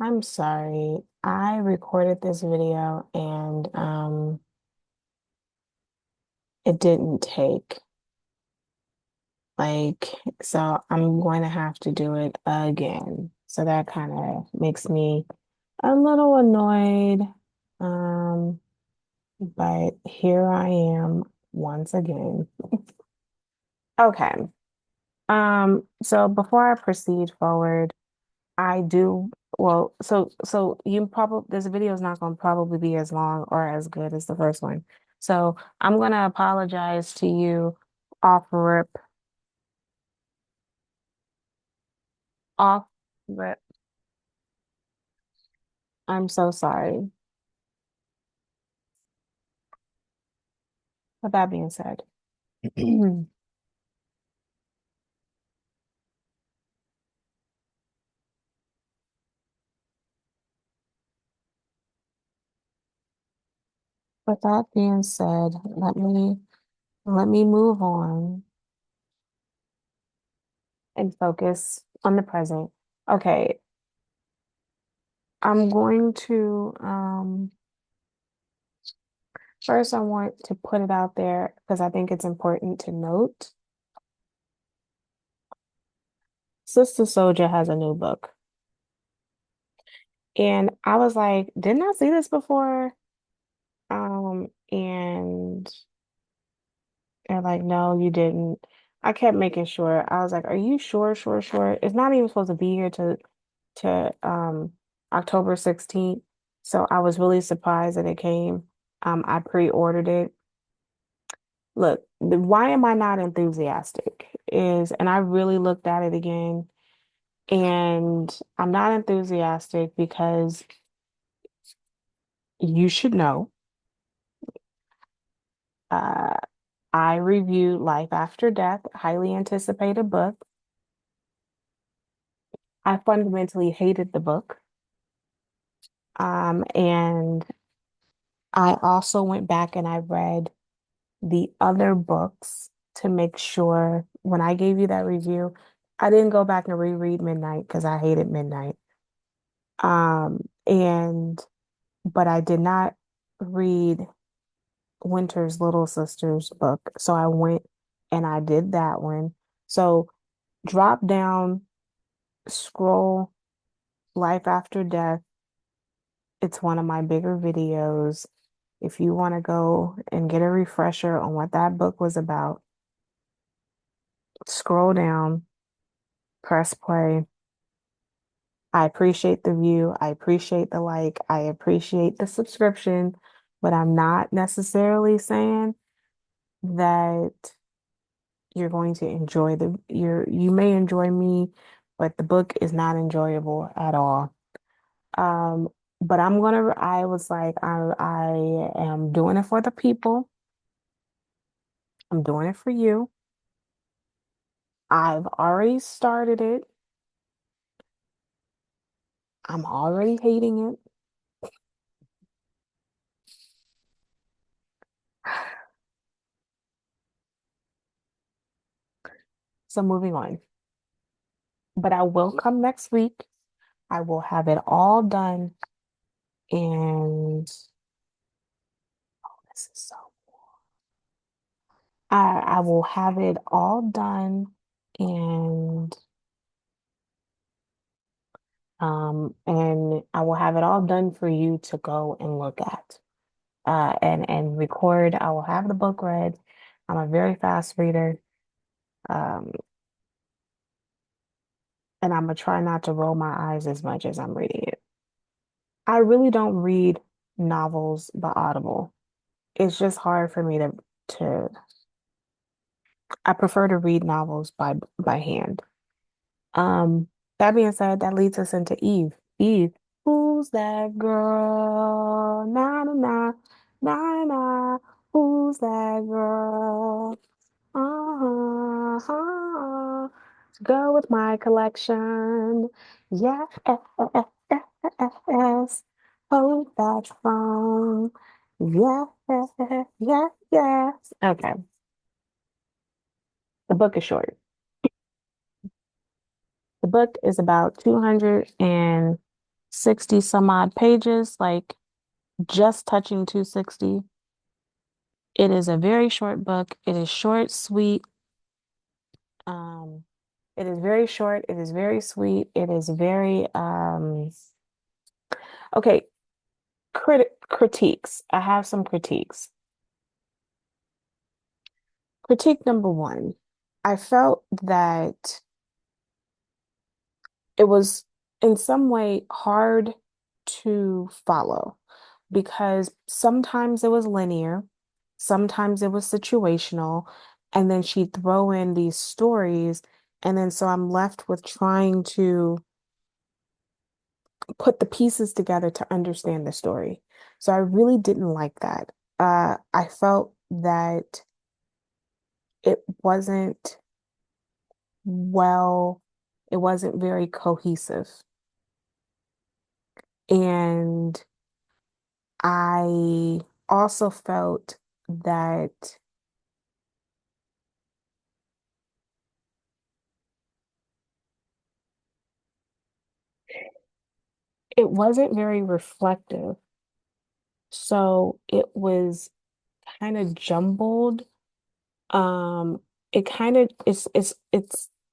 I'm sorry. I recorded this video and it didn't take. Like, so I'm going to have to do it again. So that kind of makes me a little annoyed. Um, but here I am once again. Okay. So before I proceed forward, I do so you probably this video is not going to probably be as long or as good as the first one. So I'm going to apologize to you off rip, off rip. I'm so sorry. With that being said, with that being said, let me move on and focus on the present. Okay, I'm going to first I want to put it out there because I think it's important to note. Sister Souljah has a new book. And I was like, didn't I see this before? And they're like, no, you didn't. I kept making sure. I was like, are you sure, sure, sure? It's not even supposed to be here to October 16th. So I was really surprised that it came. I pre-ordered it. Look, why am I not enthusiastic? And I really looked at it again, and I'm not enthusiastic because you should know. Uh, I reviewed Life After Death, highly anticipated book. I fundamentally hated the book. And I also went back and I read the other books to make sure when I gave you that review, I didn't go back and reread Midnight because I hated Midnight. And but I did not read Winter's Little Sister's book. So I went and I did that one. So drop down, scroll Life After Death. It's one of my bigger videos. If you want to go and get a refresher on what that book was about, scroll down, press play. I appreciate the view. I appreciate the like. I appreciate the subscription, but I'm not necessarily saying that you're going to enjoy you may enjoy me, but the book is not enjoyable at all. Um, but I was like, I am doing it for the people. I'm doing it for you. I've already started it. I'm already hating it. So moving on. But I will come next week. I will have it all done. And this is so I will have it all done and I will have it all done for you to go and look at. And record. I will have the book read. I'm a very fast reader. Um, and I'm gonna try not to roll my eyes as much as I'm reading it. I really don't read novels by Audible. It's just hard for me to I prefer to read novels by hand. Um, that being said, that leads us into Eve. Eve, who's that girl? Na na na na na. Who's that girl? Uh-huh. Go with my collection. Yes. Hold that phone. Yes, yes, yes. Okay. The book is short. The book is about 260 60 some odd pages, like just touching 260. It is a very short book. It is short, sweet. Um, it is very short. It is very sweet. It is very okay. Critiques. I have some critiques. Critique number one. I felt that it was in some way hard to follow because sometimes it was linear, sometimes it was situational, and then she'd throw in these stories. And then so I'm left with trying to put the pieces together to understand the story. So I really didn't like that. I felt that it wasn't well, it wasn't very cohesive. And I also felt that it wasn't very reflective. So it was kind of jumbled. Um, it kind of it's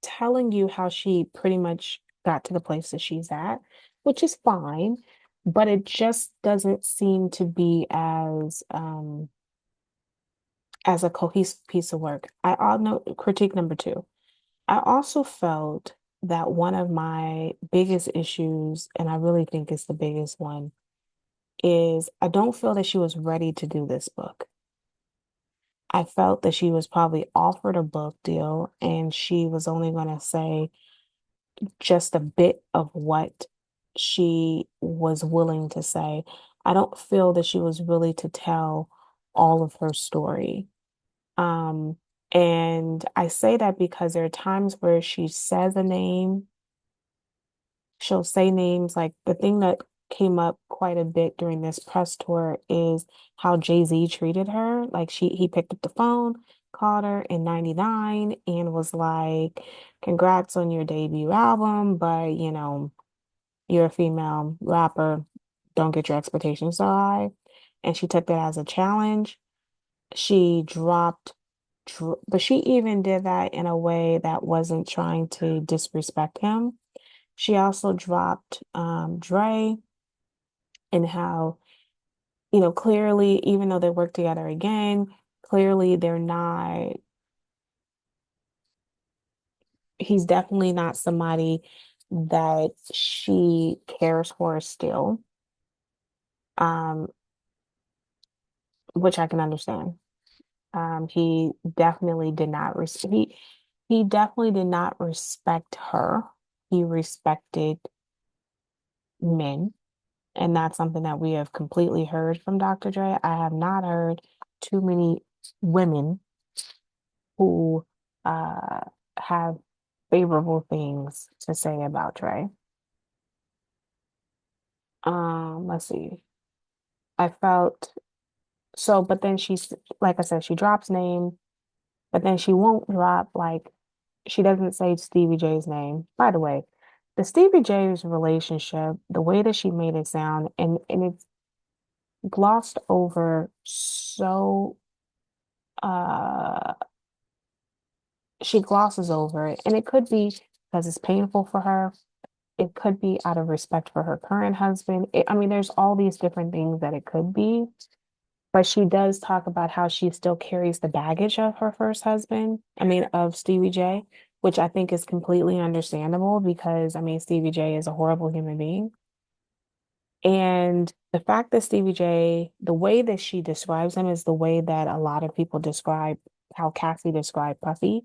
telling you how she pretty much got to the place that she's at, which is fine, but it just doesn't seem to be as a cohesive piece of work. I'll note critique number two. I also felt that one of my biggest issues, and I really think it's the biggest one, is I don't feel that she was ready to do this book. I felt that she was probably offered a book deal and she was only going to say just a bit of what she was willing to say. I don't feel that she was really to tell all of her story. Um, and I say that because there are times where she says a name, she'll say names. Like the thing that came up quite a bit during this press tour is how Jay Z treated her. Like he picked up the phone, called her in 99 and was like, congrats on your debut album, but you're a female rapper. Don't get your expectations so high. And she took that as a challenge. She dropped, but she even did that in a way that wasn't trying to disrespect him. She also dropped Dre and how, clearly, even though they work together again, clearly they're not, he's definitely not somebody that she cares for still, um, which I can understand. He definitely did not he definitely did not respect her. He respected men. And that's something that we have completely heard from Dr. Dre. I have not heard too many women who uh, have favorable things to say about Dre. Let's see. I felt so, but then she's like I said, she drops name, but then she won't drop she doesn't say Stevie J's name. By the way, the Stevie J's relationship, the way that she made it sound, and it's glossed over so uh she glosses over it. And it could be because it's painful for her. It could be out of respect for her current husband. I mean, there's all these different things that it could be. But she does talk about how she still carries the baggage of her first husband, I mean, of Stevie J, which I think is completely understandable because, I mean, Stevie J is a horrible human being. And the fact that Stevie J, the way that she describes him is the way that a lot of people describe how Cassie described Puffy.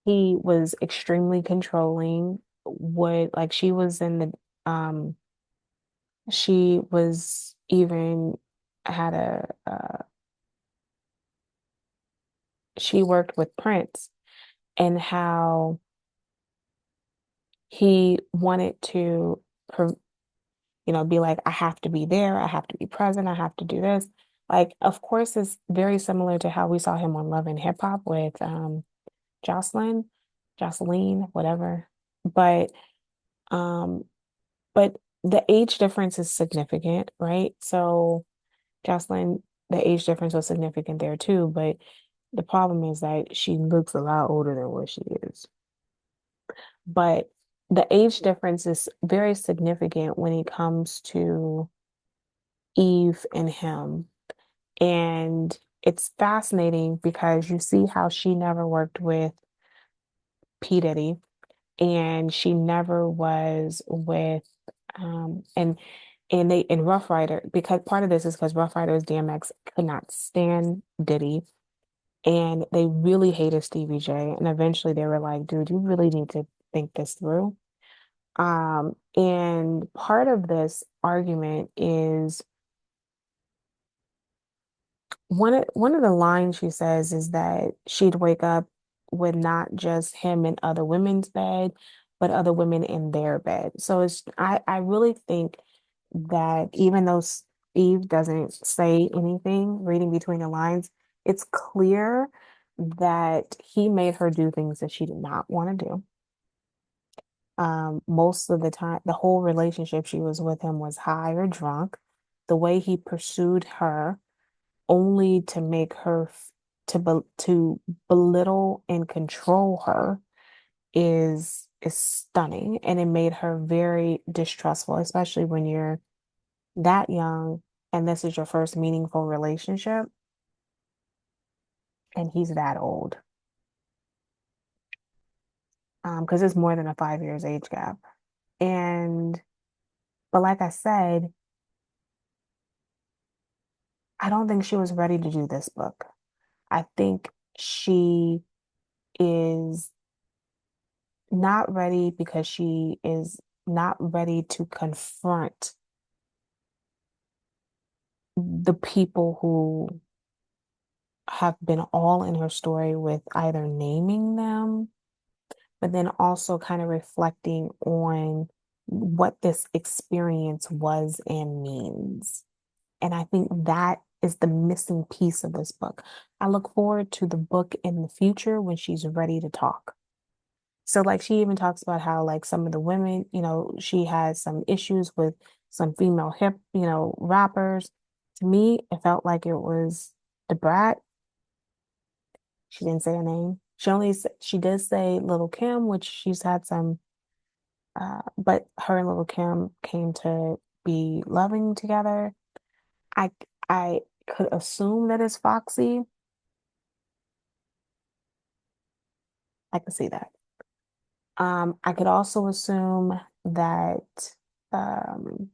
He was extremely controlling, would like um she was even had she worked with Prince and how he wanted to be like, I have to be there, I have to be present, I have to do this. Like, of course, it's very similar to how we saw him on Love and Hip Hop with Jocelyn, whatever. But um, but the age difference is significant, right? So Jocelyn, the age difference was significant there too, but the problem is that she looks a lot older than what she is. But the age difference is very significant when it comes to Eve and him. And it's fascinating because you see how she never worked with P. Diddy and she never was with and they in Rough Rider because part of this is because Rough Riders DMX could not stand Diddy and they really hated Stevie J and eventually they were like, dude, you really need to think this through. And part of this argument is one of the lines she says is that she'd wake up with not just him in other women's bed, but other women in their bed. So I really think that even though Eve doesn't say anything, reading between the lines, it's clear that he made her do things that she did not want to do. Most of the time, the whole relationship she was with him was high or drunk. The way he pursued her only to make her to belittle and control her is stunning and it made her very distrustful, especially when you're that young and this is your first meaningful relationship and he's that old. Because it's more than a 5 years age gap. And but like I said, I don't think she was ready to do this book. I think she is not ready because she is not ready to confront the people who have been all in her story with either naming them, but then also kind of reflecting on what this experience was and means. And I think that is the missing piece of this book. I look forward to the book in the future when she's ready to talk. So like she even talks about how like some of the women, she has some issues with some female hip, rappers. To me, it felt like it was the brat. She didn't say a name. She did say Little Kim, which she's had some but her and Little Kim came to be loving together. I I could assume that it's Foxy. I could see that. I could also assume that um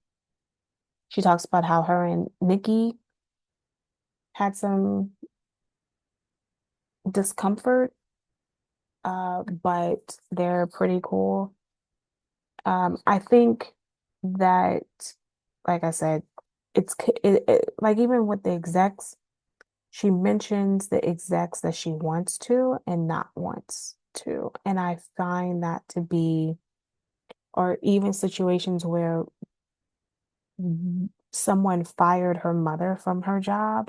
she talks about how her and Nikki had some discomfort, but they're pretty cool. I think that, like I said, like even with the execs, she mentions the execs that she wants to and not wants to. And I find that to be, or even situations where someone fired her mother from her job,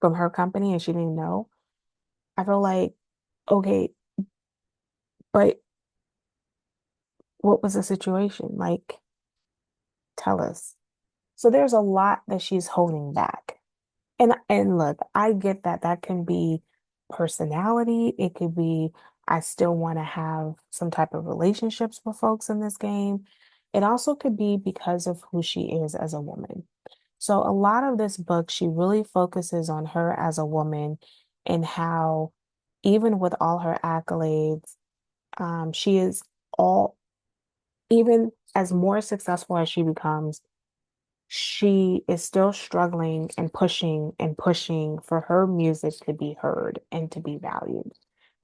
from her company, and she didn't know. I feel like, okay, but what was the situation? Like, tell us. So there's a lot that she's holding back. And look, I get that that can be personality. It could be I still want to have some type of relationships with folks in this game. It also could be because of who she is as a woman. So a lot of this book, she really focuses on her as a woman and how even with all her accolades, she is all even as more successful as she becomes, she is still struggling and pushing for her music to be heard and to be valued.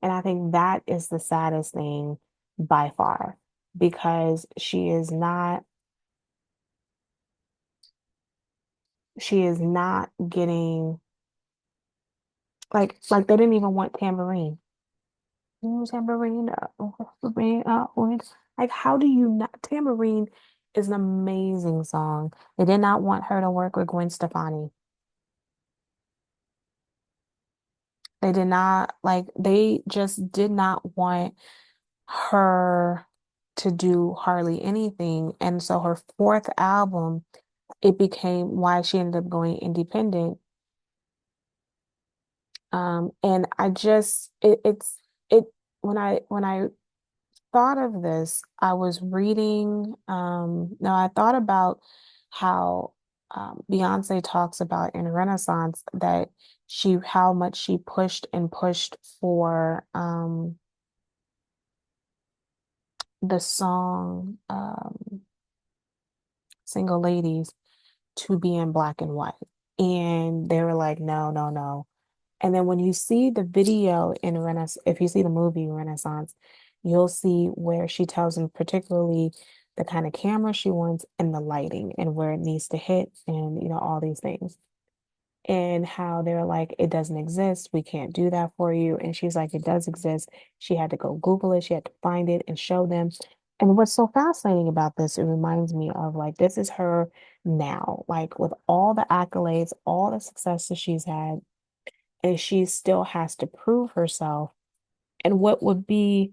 And I think that is the saddest thing by far because she is not getting like they didn't even want Tambourine. Tambourine, tambourine, like how do you not Tambourine is an amazing song. They did not want her to work with Gwen Stefani. They did not like they just did not want her. to do hardly anything. And so her fourth album, it became why she ended up going independent. And I just it when I thought of this, I was reading, no, I thought about how Beyonce talks about in Renaissance that how much she pushed and pushed for the song Single Ladies to be in black and white. And they were like, no, no, no. And then when you see the video in Renaissance, if you see the movie Renaissance, you'll see where she tells him particularly the kind of camera she wants and the lighting and where it needs to hit and, all these things. And how they're like, it doesn't exist. We can't do that for you. And she's like, it does exist. She had to go Google it. She had to find it and show them. And what's so fascinating about this, it reminds me of like, this is her now, like with all the accolades, all the success that she's had, and she still has to prove herself. And what would be,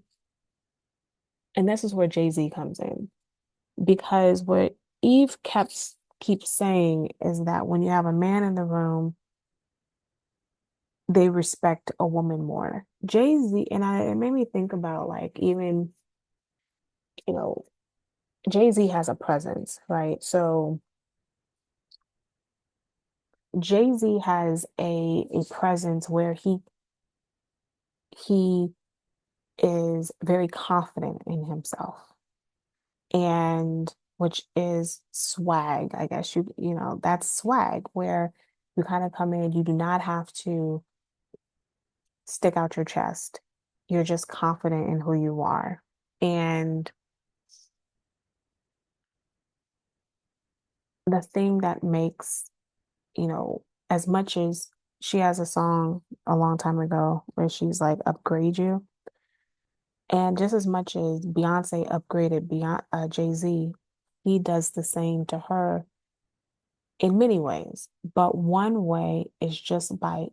and this is where Jay Z comes in, because what Eve keeps saying is that when you have a man in the room, they respect a woman more. Jay Z, and it made me think about like even, you know, Jay Z has a presence, right? So Jay Z has a presence where he is very confident in himself, and which is swag. I guess that's swag where you kind of come in, you do not have to stick out your chest. You're just confident in who you are. And the thing that makes, as much as she has a song a long time ago where she's like, upgrade you. And just as much as Beyonce upgraded Jay Z, he does the same to her in many ways. But one way is just by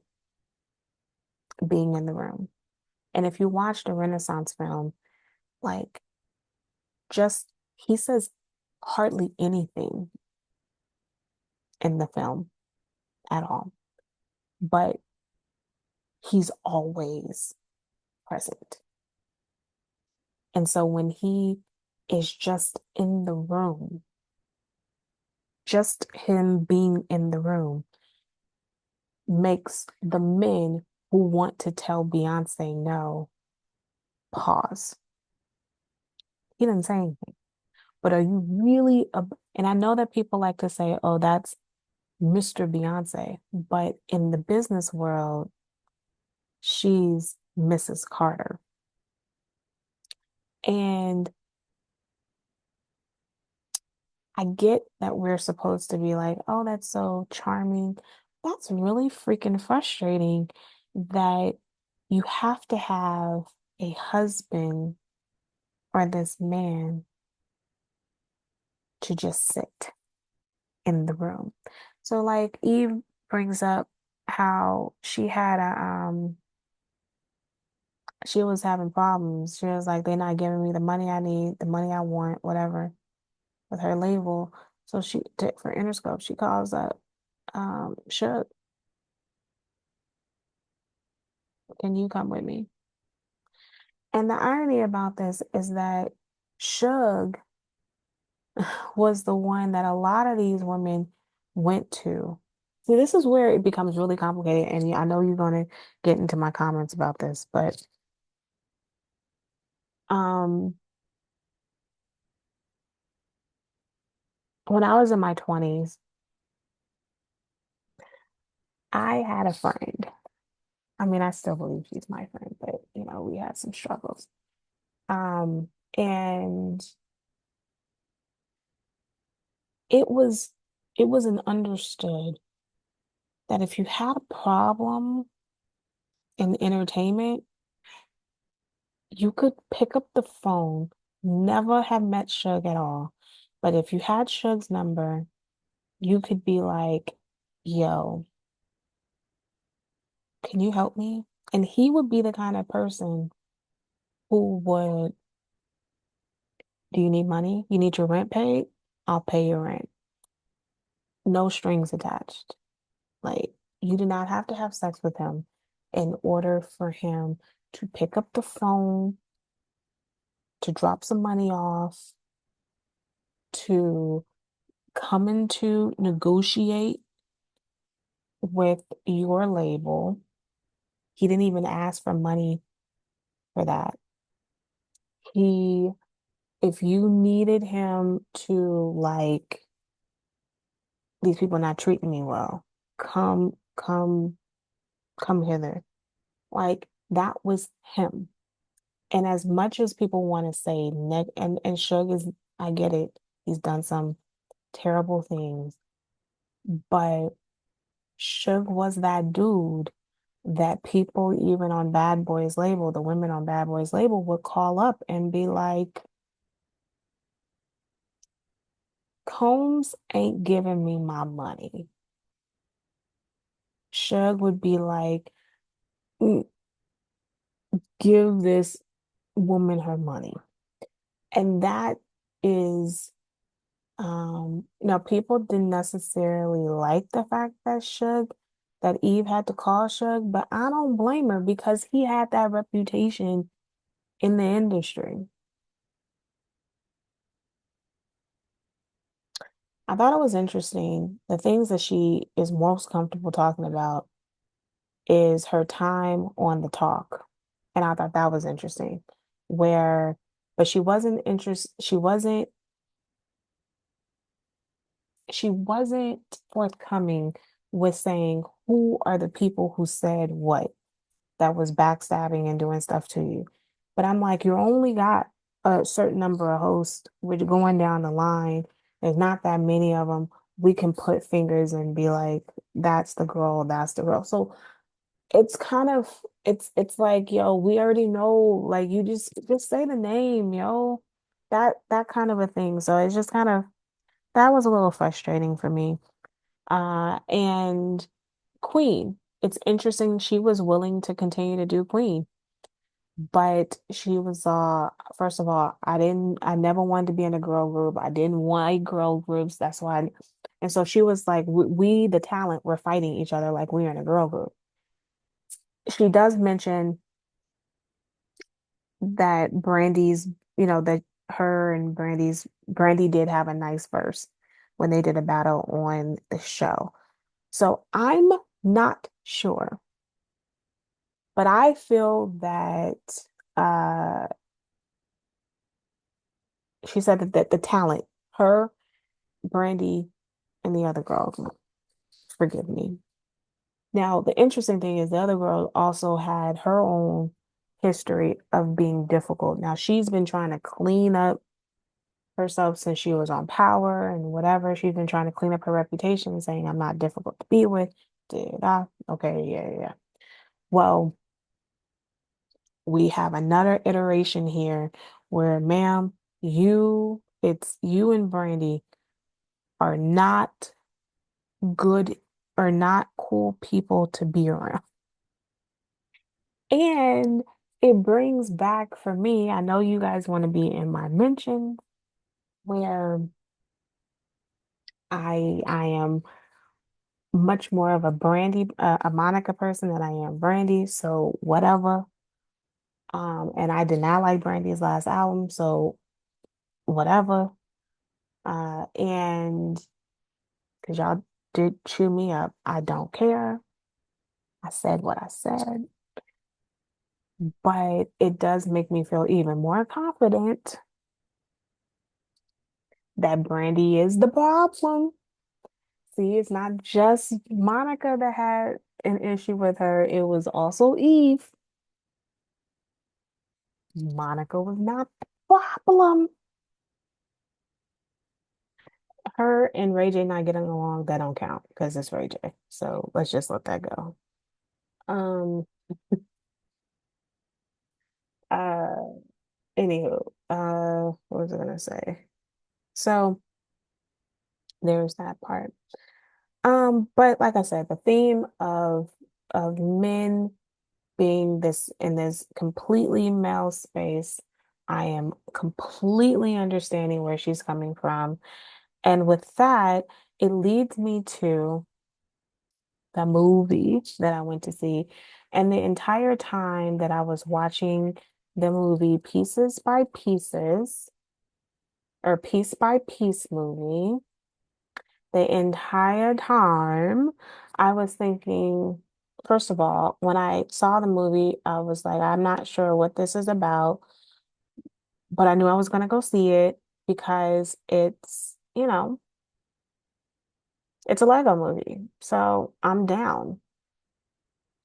being in the room. And if you watch the Renaissance film, like just he says hardly anything in the film at all, but he's always present. And so when he is just in the room, just him being in the room makes the men who want to tell Beyonce no pause. He didn't say anything. But are you really, and I know that people like to say, oh, that's Mr. Beyonce, but in the business world, she's Mrs. Carter. And I get that we're supposed to be like, oh, that's so charming. That's really freaking frustrating that you have to have a husband or this man to just sit in the room. So like Eve brings up how she was having problems. She was like, they're not giving me the money I need, the money I want, whatever, with her label. So for Interscope, she calls up Suge, can you come with me? And the irony about this is that Suge was the one that a lot of these women went to. See, this is where it becomes really complicated. And I know you're going to get into my comments about this, but um, when I was in my 20s, I had a friend. I mean, I still believe she's my friend, but we had some struggles. And it was it was an understood that if you had a problem in entertainment, you could pick up the phone, never have met Suge at all. But if you had Suge's number, you could be like, yo, can you help me? And he would be the kind of person who would Do you need money? You need your rent paid? I'll pay your rent. No strings attached. Like, you do not have to have sex with him in order for him to pick up the phone, to drop some money off, to come into negotiate with your label. He didn't even ask for money for that. He, if you needed him to, like, these people not treating me well, come, come, come hither. Like, that was him. And as much as people want to say and Suge is, I get it, he's done some terrible things, but Suge was that dude that people even on Bad Boys label, the women on Bad Boys label would call up and be like, Combs ain't giving me my money. Suge would be like, "Mm, give this woman her money. And that is now people didn't necessarily like the fact that that Eve had to call Suge, but I don't blame her because he had that reputation in the industry. I thought it was interesting. The things that she is most comfortable talking about is her time on the talk. And I thought that was interesting. Where, but she wasn't forthcoming with saying who are the people who said what that was backstabbing and doing stuff to you. But I'm like, you only got a certain number of hosts, which going down the line, there's not that many of them. We can put fingers and be like, that's the girl, that's the girl. So it's kind of it's like, yo, we already know, like you just say the name, yo. That kind of a thing. So it's just kind of that was a little frustrating for me. And Queen, it's interesting she was willing to continue to do Queen, but she was first of all, I never wanted to be in a girl group. I didn't like girl groups. That's why and so she was like, we the talent, we're fighting each other like we're in a girl group. She does mention that that her and Brandy did have a nice verse when they did a battle on the show. So I'm not sure, but I feel that uh she said that the talent, her, Brandy, and the other girl, forgive me. Now, the interesting thing is the other girl also had her own history of being difficult. Now, she's been trying to clean up herself since she was on Power and whatever. She's been trying to clean up her reputation, saying, I'm not difficult to be with. Did I? Okay, yeah, yeah. Well, we have another iteration here where, ma'am, it's you and Brandy are not good or not cool people to be around. And it brings back for me, I know you guys want to be in my mentions where I am much more of a Monica person than I am Brandy. So whatever. And I did not like Brandy's last album, so whatever. And because y'all did chew me up, I don't care. I said what I said, but it does make me feel even more confident that Brandy is the problem. See, it's not just Monica that had an issue with her, it was also Eve. Monica was not the problem. Her and Ray J not getting along, that don't count because it's Ray J. So let's just let that go. Um, uh, Anywho, what was I gonna say? So there's that part. But like I said, the theme of men being this in this completely male space, I am completely understanding where she's coming from. And with that, it leads me to the movie that I went to see. And the entire time that I was watching the movie Pieces by Pieces or Piece by Piece movie, the entire time I was thinking, first of all, when I saw the movie, I was like, I'm not sure what this is about, but I knew I was going to go see it because it's a Lego movie. So I'm down.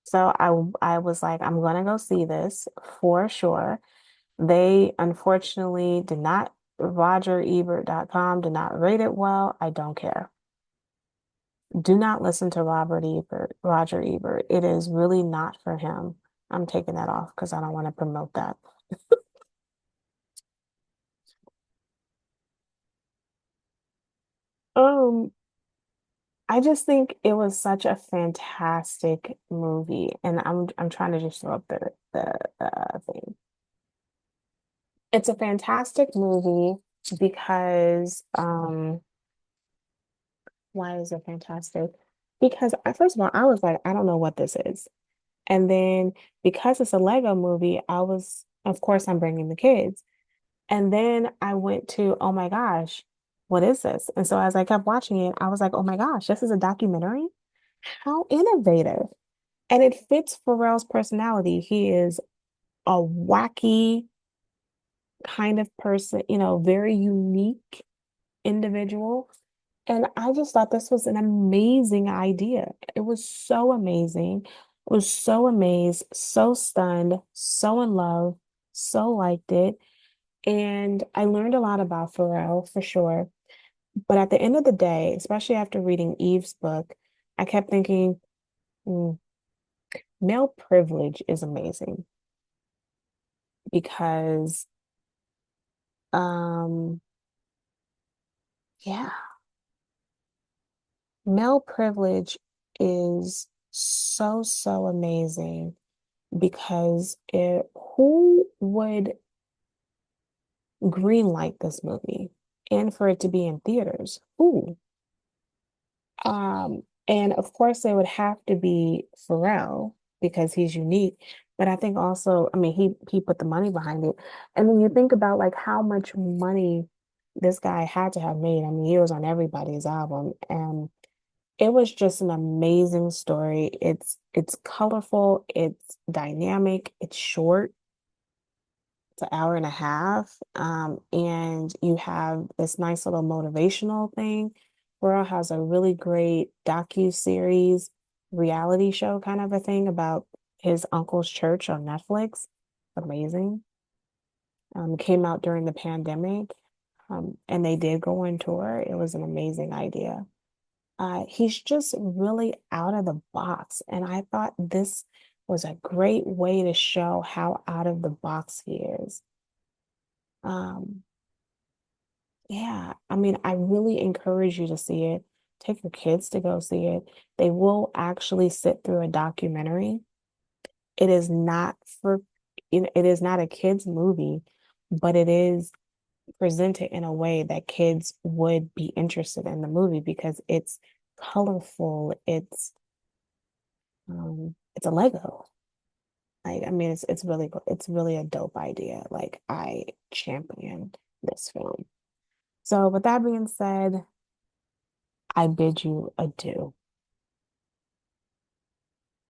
So I was like, I'm gonna go see this for sure. They unfortunately did not, RogerEbert.com did not rate it well. I don't care. Do not listen to Roger Ebert. It is really not for him. I'm taking that off because I don't want to promote that. Um, I just think it was such a fantastic movie, and I'm trying to just throw up the thing. It's a fantastic movie because why is it fantastic? Because first of all, I was like, I don't know what this is. And then because it's a Lego movie, of course, I'm bringing the kids. And then I went to, oh my gosh, what is this? And so as I kept watching it, I was like, oh my gosh, this is a documentary? How innovative. And it fits Pharrell's personality. He is a wacky kind of person, very unique individual. And I just thought this was an amazing idea. It was so amazing. I was so amazed, so stunned, so in love, so liked it. And I learned a lot about Pharrell for sure. But at the end of the day, especially after reading Eve's book, I kept thinking, "Hmm, male privilege is amazing because, um, yeah, male privilege is so, so amazing because who would green light this movie and for it to be in theaters? Who? And of course, it would have to be Pharrell because he's unique. But I think also, I mean, he put the money behind it. And then you think about like how much money this guy had to have made. I mean, he was on everybody's album, and it was just an amazing story. It's colorful, it's dynamic, it's short. It's an hour and a half. And you have this nice little motivational thing. Pharrell has a really great docu-series reality show kind of a thing about his uncle's church on Netflix. Amazing. Came out during the pandemic. And they did go on tour. It was an amazing idea. He's just really out of the box. And I thought this was a great way to show how out of the box he is. Um, yeah, I mean, I really encourage you to see it. Take your kids to go see it. They will actually sit through a documentary. It is not for, it is not a kids movie, but it is presented in a way that kids would be interested in the movie because it's colorful. It's a Lego. Like, I mean, it's really a dope idea. Like, I champion this film. So with that being said, I bid you adieu.